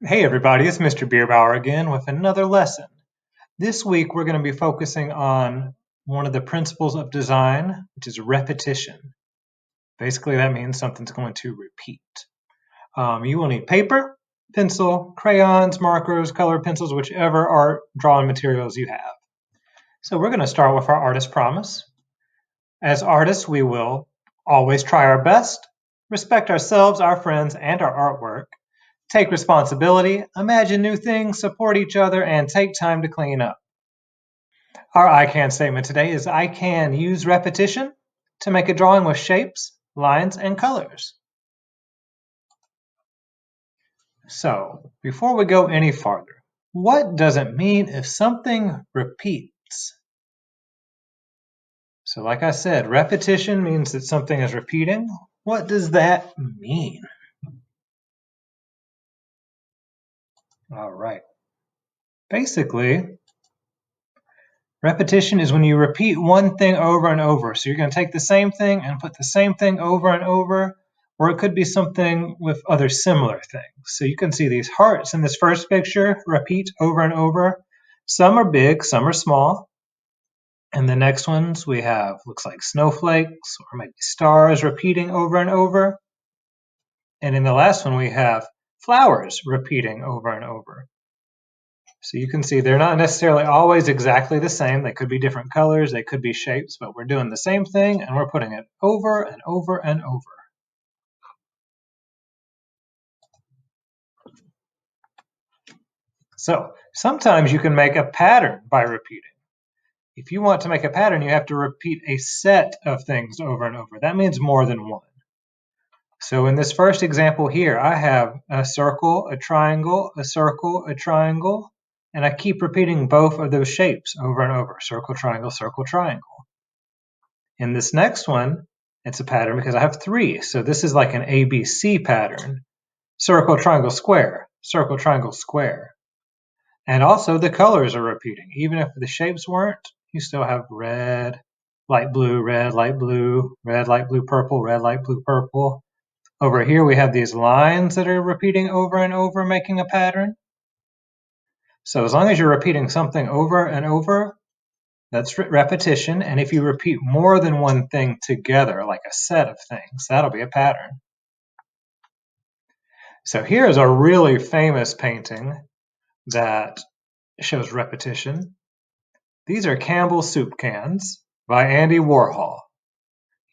Hey everybody, it's Mr. Bierbauer again with another lesson. This week we're going to be focusing on one of the principles of design, which is repetition. Basically, that means something's going to repeat. You will need paper, pencil, crayons, markers, colored pencils, whichever art drawing materials you have. So we're going to start with our artist promise. As artists, we will always try our best, respect ourselves, our friends, and our artwork, take responsibility, imagine new things, support each other, and take time to clean up. Our I can statement today is I can use repetition to make a drawing with shapes, lines, and colors. So, before we go any farther, what does it mean if something repeats? So, like I said, repetition means that something is repeating. What does that mean? All right. Basically, repetition is when you repeat one thing over and over. So you're going to take the same thing and put the same thing over and over, or it could be something with other similar things. So you can see these hearts in this first picture repeat over and over. Some are big, some are small. And the next ones we have looks like snowflakes or maybe stars repeating over and over. And in the last one we have flowers repeating over and over. So you can see they're not necessarily always exactly the same. They could be different colors, they could be shapes, but we're doing the same thing and we're putting it over and over and over. So sometimes you can make a pattern by repeating. If you want to make a pattern, you have to repeat a set of things over and over. That means more than one. So in this first example here, I have a circle, a triangle, a circle, a triangle, and I keep repeating both of those shapes over and over. Circle, triangle, circle, triangle. In this next one, it's a pattern because I have three. So this is like an ABC pattern. Circle, triangle, square, circle, triangle, square. And also the colors are repeating. Even if the shapes weren't, you still have red, light blue, red, light blue, red, light blue, purple, red, light blue, purple. Over here we have these lines that are repeating over and over, making a pattern. So as long as you're repeating something over and over, that's repetition. And if you repeat more than one thing together, like a set of things, that'll be a pattern. So here's a really famous painting that shows repetition. These are Campbell's soup cans by Andy Warhol.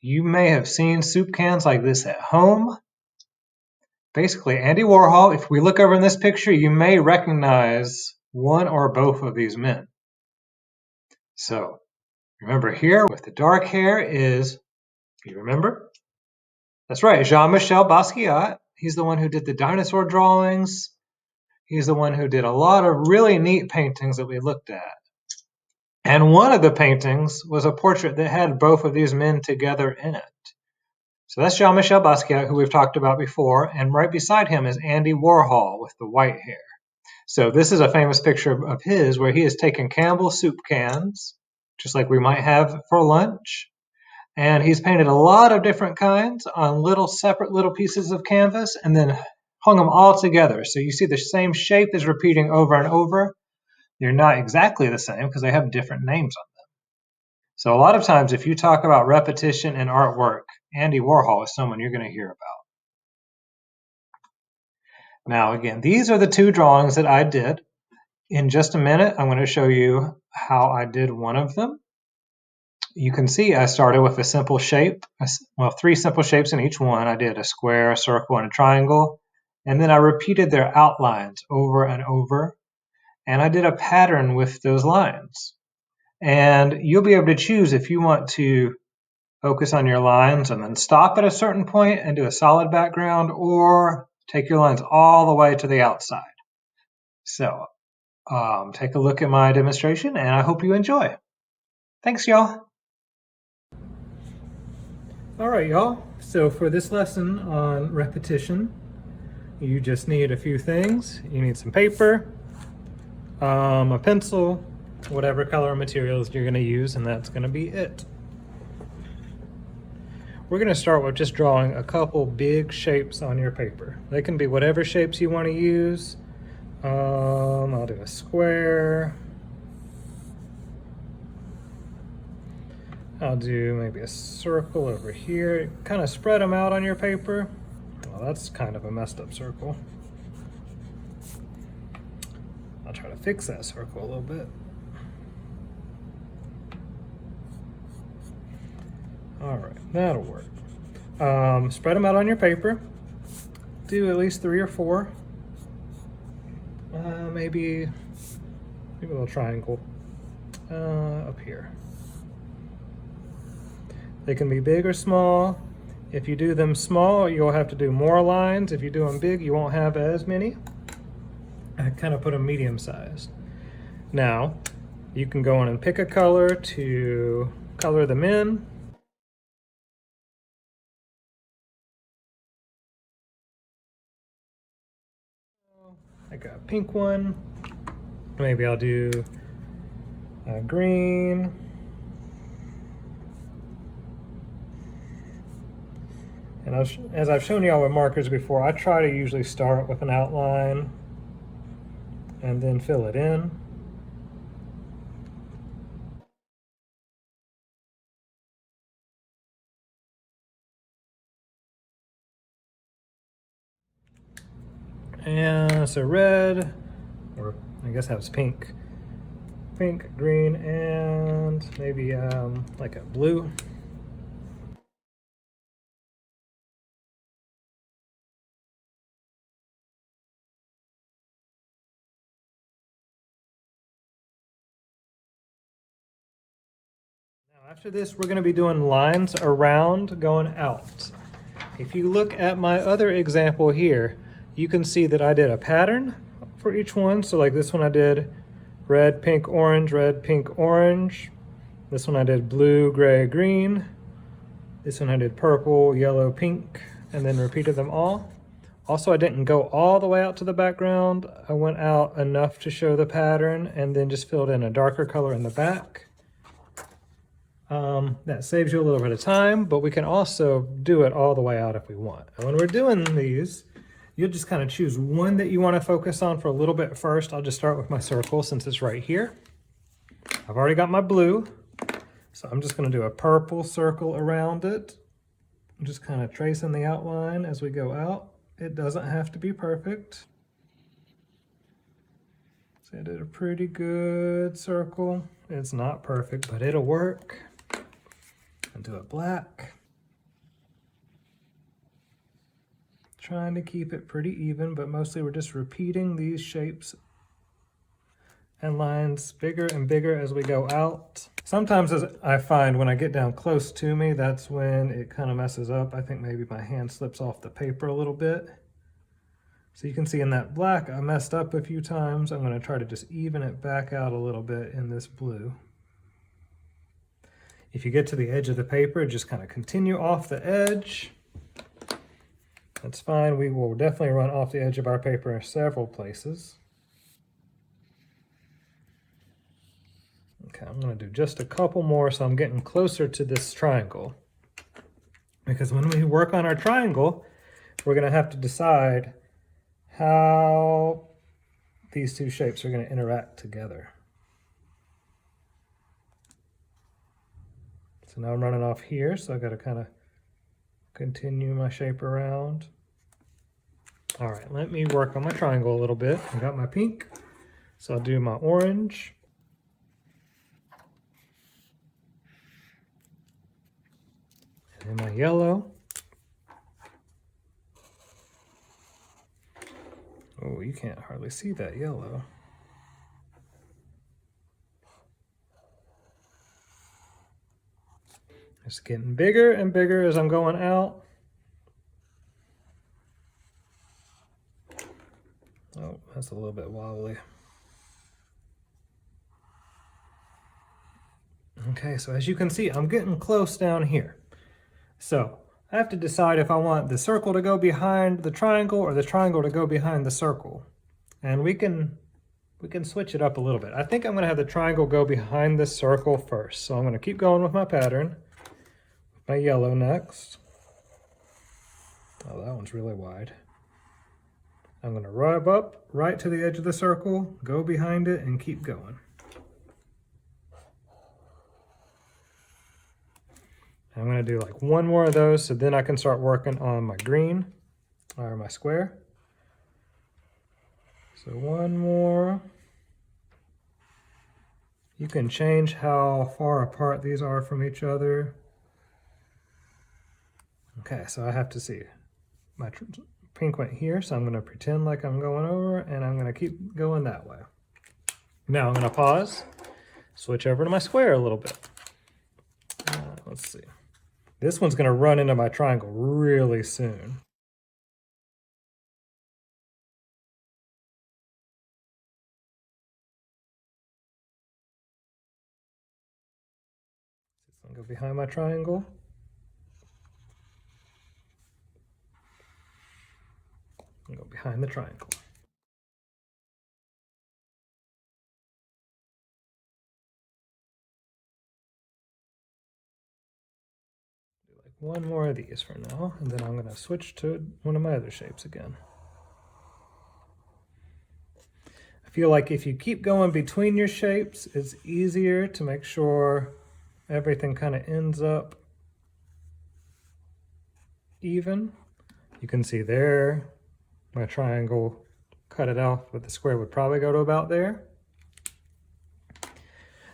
You may have seen soup cans like this at home. Basically, Andy Warhol, if we look over in this picture, you may recognize one or both of these men. So remember here with the dark hair is, you remember? That's right, Jean-Michel Basquiat. He's the one who did the dinosaur drawings. He's the one who did a lot of really neat paintings that we looked at. And one of the paintings was a portrait that had both of these men together in it. So that's Jean-Michel Basquiat, who we've talked about before, and right beside him is Andy Warhol with the white hair. So this is a famous picture of his where he has taken Campbell's soup cans, just like we might have for lunch, and he's painted a lot of different kinds on separate little pieces of canvas and then hung them all together. So you see the same shape is repeating over and over. They're not exactly the same because they have different names on them. So a lot of times if you talk about repetition in artwork, Andy Warhol is someone you're going to hear about. Now again, these are the two drawings that I did. In just a minute, I'm going to show you how I did one of them. You can see I started with a simple shape, well, three simple shapes in each one. I did a square, a circle, and a triangle. And then I repeated their outlines over and over. And I did a pattern with those lines. And you'll be able to choose if you want to focus on your lines and then stop at a certain point and do a solid background, or take your lines all the way to the outside. So take a look at my demonstration, and I hope you enjoy. Thanks, y'all. All right, y'all. So for this lesson on repetition, you just need a few things. You need some paper, a pencil, whatever color materials you're going to use, and that's going to be it. We're going to start with just drawing a couple big shapes on your paper. They can be whatever shapes you want to use. I'll do a square. I'll do maybe a circle over here. Kind of spread them out on your paper. Well, that's kind of a messed up circle. I'll try to fix that circle a little bit. All right, that'll work. Spread them out on your paper. Do at least 3 or 4. Maybe a little triangle up here. They can be big or small. If you do them small, you'll have to do more lines. If you do them big, you won't have as many. I kind of put them medium sized. Now, you can go in and pick a color to color them in. I got a pink one. Maybe I'll do a green. And as I've shown y'all with markers before, I try to usually start with an outline and then fill it in. And so red, or I guess that was pink. Pink, green, and maybe like a blue. Now after this, we're going to be doing lines around going out. If you look at my other example here, you can see that I did a pattern for each one. So like this one I did red, pink, orange, red, pink, orange. This one I did blue, gray, green. This one I did purple, yellow, pink, and then repeated them all. Also, I didn't go all the way out to the background. I went out enough to show the pattern and then just filled in a darker color in the back. That saves you a little bit of time, but we can also do it all the way out if we want. And when we're doing these, you'll just kind of choose one that you want to focus on for a little bit first. I'll just start with my circle since it's right here. I've already got my blue, so I'm just going to do a purple circle around it. I'm just kind of tracing the outline as we go out. It doesn't have to be perfect. So I did a pretty good circle. It's not perfect, but it'll work. And do it black. Trying to keep it pretty even, but mostly we're just repeating these shapes and lines bigger and bigger as we go out. Sometimes as I find when I get down close to me, that's when it kind of messes up. I think maybe my hand slips off the paper a little bit. So you can see in that black, I messed up a few times. I'm going to try to just even it back out a little bit in this blue. If you get to the edge of the paper, just kind of continue off the edge. That's fine. We will definitely run off the edge of our paper in several places. Okay, I'm going to do just a couple more so I'm getting closer to this triangle. Because when we work on our triangle, we're going to have to decide how these two shapes are going to interact together. So now I'm running off here, so I got to kind of continue my shape around. All right, let me work on my triangle a little bit. I got my pink, so I'll do my orange. And my yellow. Oh, you can't hardly see that yellow. It's getting bigger and bigger as I'm going out. Oh, that's a little bit wobbly. Okay, so as you can see, I'm getting close down here. So I have to decide if I want the circle to go behind the triangle or the triangle to go behind the circle. And we can switch it up a little bit. I think I'm going to have the triangle go behind the circle first. So I'm going to keep going with my pattern. My yellow next. Oh, that one's really wide. I'm going to rub up right to the edge of the circle, go behind it, and keep going. I'm going to do like one more of those, so then I can start working on my green, or my square. So one more. You can change how far apart these are from each other. Okay, so I have to see. My pink went here, so I'm going to pretend like I'm going over, and I'm going to keep going that way. Now I'm going to pause, switch over to my square a little bit. Let's see. This one's going to run into my triangle really soon. So I'm going to go behind my triangle. And go behind the triangle. Do like one more of these for now, and then I'm going to switch to one of my other shapes again. I feel like if you keep going between your shapes, it's easier to make sure everything kind of ends up even. You can see there, my triangle cut it off, but the square would probably go to about there.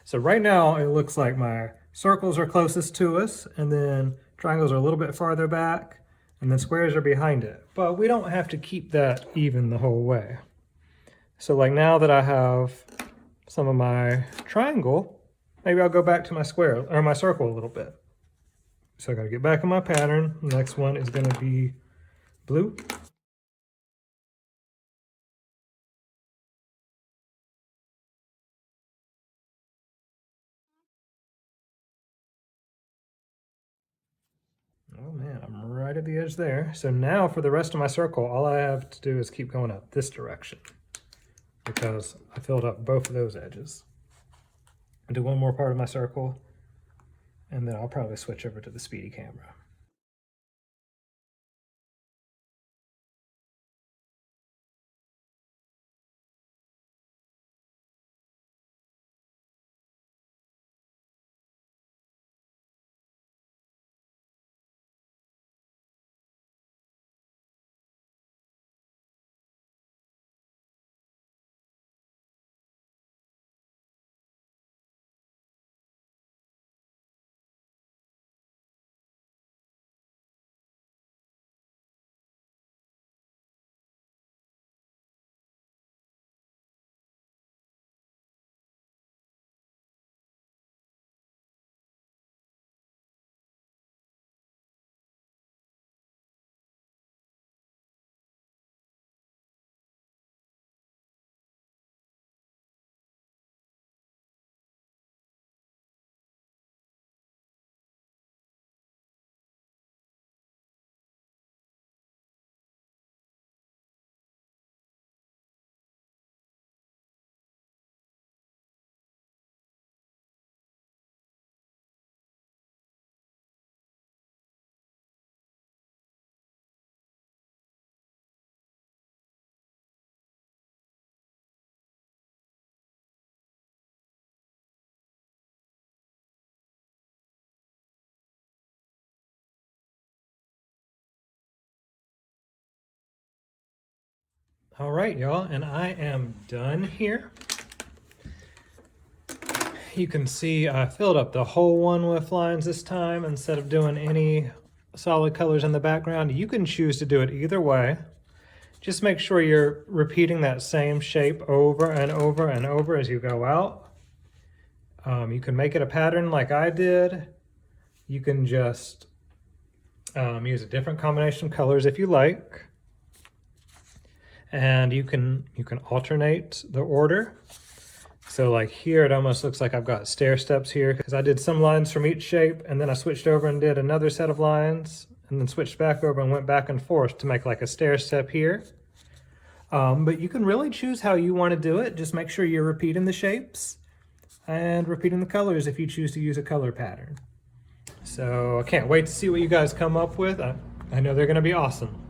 So right now it looks like my circles are closest to us, and then triangles are a little bit farther back, and then squares are behind it. But we don't have to keep that even the whole way. So like now that I have some of my triangle, maybe I'll go back to my square or my circle a little bit. So I gotta get back in my pattern. The next one is gonna be blue. Oh man, I'm right at the edge there. So now for the rest of my circle, all I have to do is keep going up this direction because I filled up both of those edges. I'll do one more part of my circle, and then I'll probably switch over to the speedy camera. All right, y'all, and I am done here. You can see I filled up the whole one with lines this time instead of doing any solid colors in the background. You can choose to do it either way. Just make sure you're repeating that same shape over and over and over as you go out. You can make it a pattern like I did. You can just use a different combination of colors if you like. And you can alternate the order. So like here, it almost looks like I've got stair steps here because I did some lines from each shape and then I switched over and did another set of lines and then switched back over and went back and forth to make like a stair step here. But you can really choose how you want to do it. Just make sure you're repeating the shapes and repeating the colors if you choose to use a color pattern. So I can't wait to see what you guys come up with. I know they're going to be awesome.